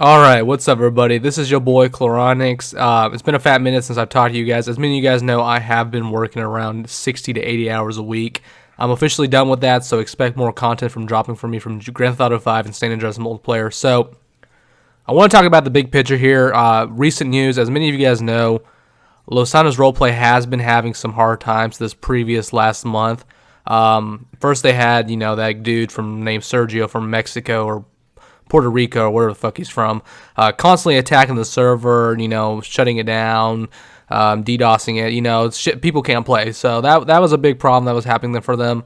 All right, what's up, everybody? This is your boy Klorontix. It's been a fat minute since I've talked to you guys. As many of you guys know, I have been working around 60 to 80 hours a week. I'm officially done with that, so expect more content dropping from me from Grand Theft Auto 5 and San Andreas multiplayer. So I want to talk about the big picture here. Recent news, as many of you guys know, Los Santos Roleplay has been having some hard times this previous last month. First they had, that dude named Sergio from Mexico or Puerto Rico or wherever the fuck he's from, constantly attacking the server, shutting it down, DDoSing it, shit people can't play. So that was a big problem that was happening for them.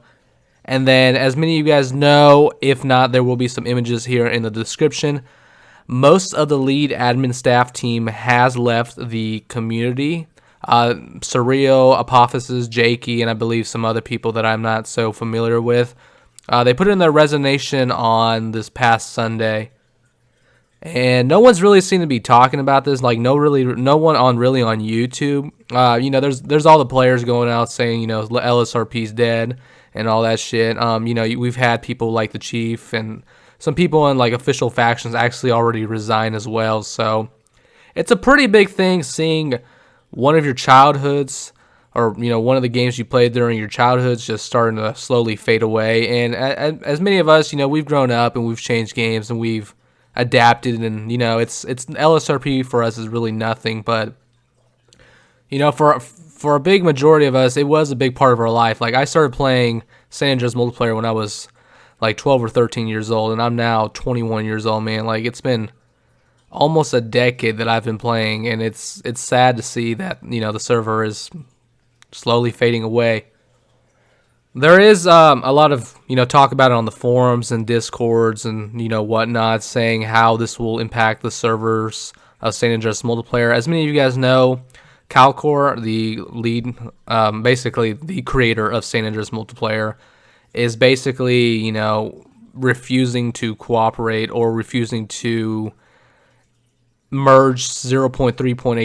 And then, as many of you guys know, if not, there will be some images here in the description. Most of the lead admin staff team has left the community. Surreal, Apophysis, Jakey, and I believe some other people that I'm not so familiar with. They put in their resignation on this past Sunday, and no one's really seemed to be talking about this. Like no one on YouTube. There's all the players going out saying LSRP's dead and all that shit. We've had people like the Chief and some people in like official factions actually already resign as well. So it's a pretty big thing seeing one of your childhoods, or one of the games you played during your childhoods, just starting to slowly fade away. And as many of us, we've grown up and we've changed games and we've adapted, and it's LSRP for us is really nothing. But for a big majority of us, it was a big part of our life. Like I started playing San Andreas multiplayer when I was like 12 or 13 years old, and I'm now 21 years old, man. Like it's been almost a decade that I've been playing, and it's sad to see that the server is slowly fading away. There is a lot of talk about it on the forums and discords and whatnot, saying how this will impact the servers of San Andreas multiplayer. As many of you guys know, Calcor, the lead, basically the creator of San Andreas multiplayer, is basically refusing to cooperate or refusing to merge 0.3.8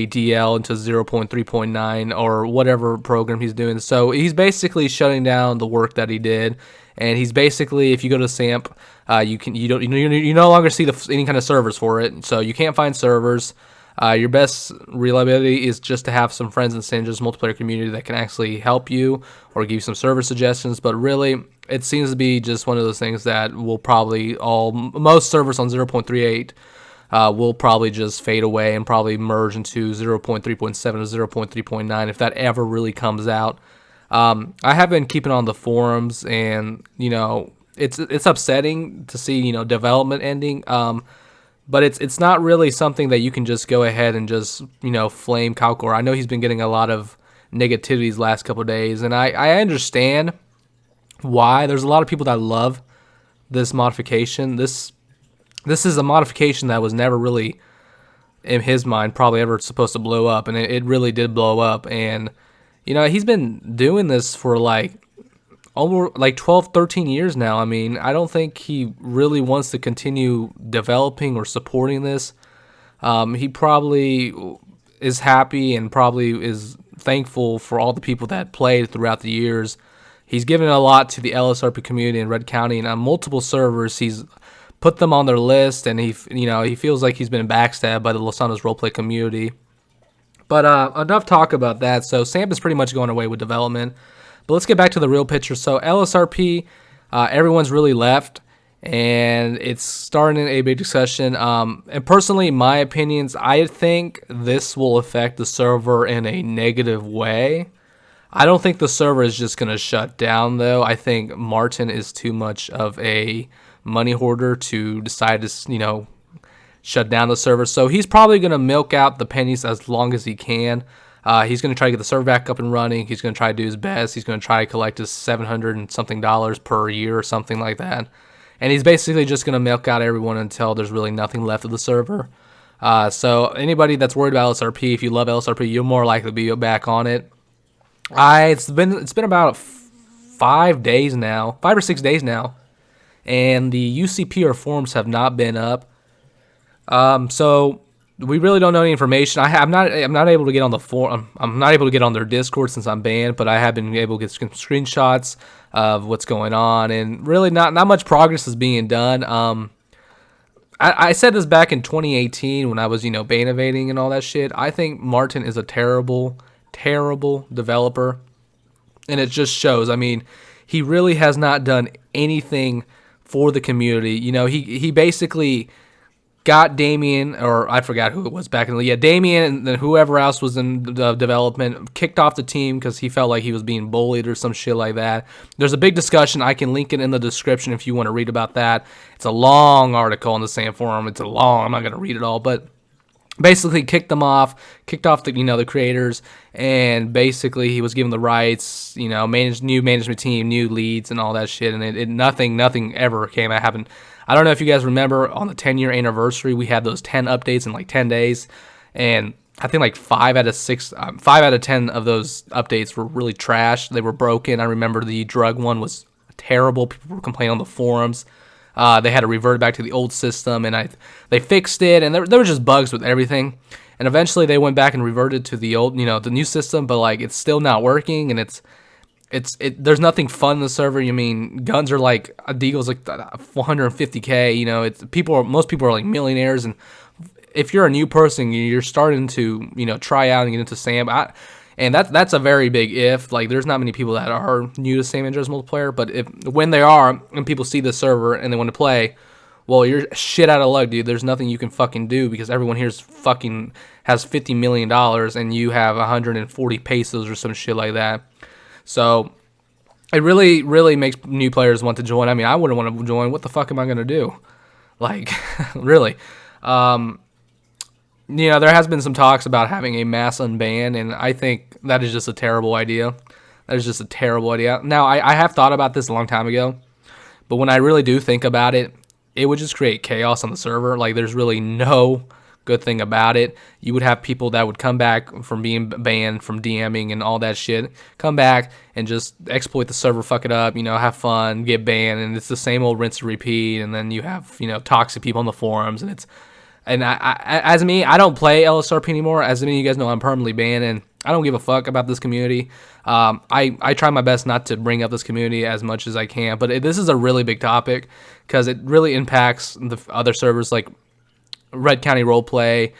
DL into 0.3.9 or whatever program he's doing. So he's basically shutting down the work that he did, and he's basically, if you go to SAMP, you no longer see any kind of servers for it. So you can't find servers. Your best reliability is just to have some friends in the San Andreas multiplayer community that can actually help you or give you some server suggestions. But really, it seems to be just one of those things that will probably most servers on 0.38 will probably just fade away and probably merge into 0.3.7 or 0.3.9 if that ever really comes out. I have been keeping on the forums, and it's upsetting to see development ending. But it's not really something that you can just go ahead and just flame Calcor. I know he's been getting a lot of negativity these last couple of days, and I understand why. There's a lot of people that love this modification. This is a modification that was never really, in his mind, probably ever supposed to blow up, and it really did blow up. And he's been doing this for over 12, 13 years now. I mean, I don't think he really wants to continue developing or supporting this. He probably is happy and probably is thankful for all the people that played throughout the years. He's given a lot to the LSRP community in Red County, and on multiple servers, he's put them on their list, and he feels like he's been backstabbed by the Los Santos roleplay community. But enough talk about that. So SAMP is pretty much going away with development. But let's get back to the real picture. So LSRP, everyone's really left, and it's starting a big discussion. And personally, my opinions, I think this will affect the server in a negative way. I don't think the server is just going to shut down, though. I think Martin is too much of a money hoarder to decide to shut down the server. So he's probably going to milk out the pennies as long as he can. He's going to try to get the server back up and running. He's going to try to do his best. He's going to try to collect his $700 and something per year or something like that. And he's basically just going to milk out everyone until there's really nothing left of the server. So anybody that's worried about LSRP, if you love LSRP, you're more likely to be back on it. It's been about 5 or 6 days now, and the UCP or forums have not been up. So we really don't know any information. I'm not able to get on the forum. I'm not able to get on their Discord since I'm banned, but I have been able to get some screenshots of what's going on, and really not much progress is being done. I said this back in 2018 when I was, ban evading and all that shit. I think Martin is a terrible, terrible developer, and it just shows. I mean, he really has not done anything for the community. He basically got Damien, or I forgot who it was back in the Damien and then whoever else was in the development, kicked off the team because he felt like he was being bullied or some shit like that. There's a big discussion. I can link it in the description if you want to read about that. It's a long article on the SAMP forum. I'm not going to read it all, but basically kicked off the creators, and basically he was given the rights, new management team, new leads, and all that shit, and nothing ever happened. I don't know if you guys remember on the 10-year anniversary, we had those 10 updates in like 10 days, and I think like 5 out of 10 of those updates were really trash. They were broken. I remember the drug one was terrible. People were complaining on the forums. They had to revert back to the old system, and they fixed it, and there were just bugs with everything. And eventually they went back and reverted to the old, the new system, but like it's still not working, and there's nothing fun in the server. Guns are like a deagle's like 150K. Most people are like millionaires, and if you're a new person, you're starting to try out and get into SAMP. And that's a very big if. Like, there's not many people that are new to San Andreas multiplayer, but when they are, and people see the server and they want to play, well, you're shit out of luck, dude. There's nothing you can fucking do because everyone here's fucking has $50 million and you have 140 pesos or some shit like that. So it really, really makes new players want to join. I mean, I wouldn't want to join. What the fuck am I going to do? Like, really. There has been some talks about having a mass unban, and I think that is just a terrible idea. That is just a terrible idea. Now, I have thought about this a long time ago, but when I really do think about it, it would just create chaos on the server. Like, there's really no good thing about it. You would have people that would come back from being banned, from DMing and all that shit, come back and just exploit the server, fuck it up, have fun, get banned, and it's the same old rinse and repeat, and then you have, toxic people on the forums, and as me, I don't play LSRP anymore. As many of you guys know, I'm permanently banned, and I don't give a fuck about this community. I try my best not to bring up this community as much as I can, but this is a really big topic because it really impacts the other servers like Red County Roleplay,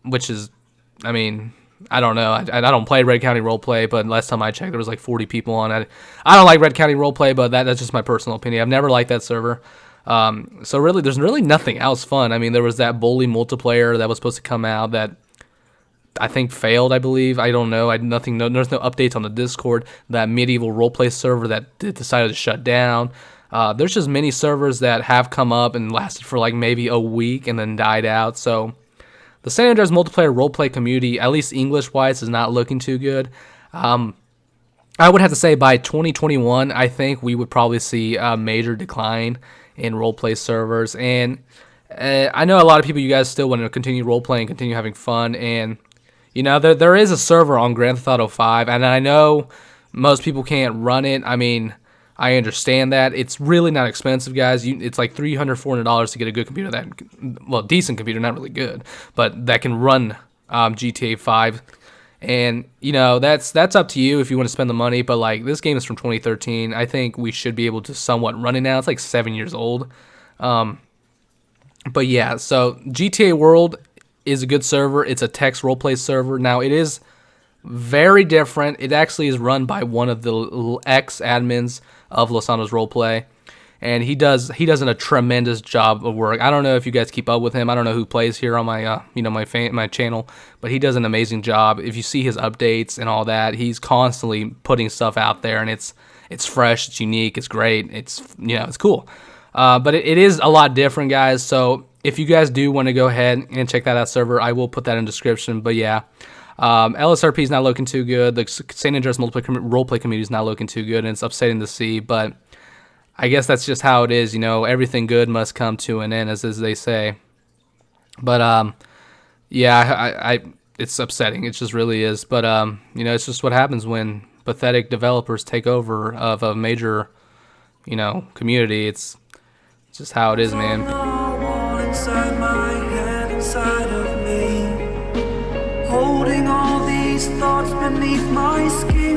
which is, I don't know. I don't play Red County Roleplay, but last time I checked, there was like 40 people on it. I don't like Red County Roleplay, but that's just my personal opinion. I've never liked that server. So really, there's really nothing else fun. There was that bully multiplayer that was supposed to come out that I think failed, I believe. I don't know. There's no updates on the Discord. That medieval roleplay server that decided to shut down. There's just many servers that have come up and lasted for like maybe a week and then died out. So the San Andreas multiplayer roleplay community, at least English-wise, is not looking too good. I would have to say by 2021, I think we would probably see a major decline in roleplay servers. And I know a lot of people, you guys still want to continue roleplaying, continue having fun. And, there is a server on Grand Theft Auto 5, and I know most people can't run it. I understand that. It's really not expensive, guys. It's like $300, $400 to get a good computer decent computer, not really good, but that can run GTA 5. And, that's up to you if you want to spend the money, but like this game is from 2013. I think we should be able to somewhat run it now. It's like 7 years old. But yeah, so GTA World is a good server. It's a text roleplay server. Now, it is very different. It actually is run by one of the ex-admins of Los Santos Roleplay, and he does a tremendous job of work. I don't know if you guys keep up with him. I don't know who plays here on my my channel, but he does an amazing job. If you see his updates and all that, he's constantly putting stuff out there, and it's fresh, it's unique, it's great, it's cool. But it is a lot different, guys. So if you guys do want to go ahead and check that out server, I will put that in the description. But yeah, LSRP is not looking too good. The San Andreas roleplay community is not looking too good, and it's upsetting to see. But I guess that's just how it is. Everything good must come to an end, as they say. But yeah, it's upsetting. It just really is. But it's just what happens when pathetic developers take over of a major, community. It's just how it is, man. Inside my head, inside of me, holding all these thoughts beneath my skin.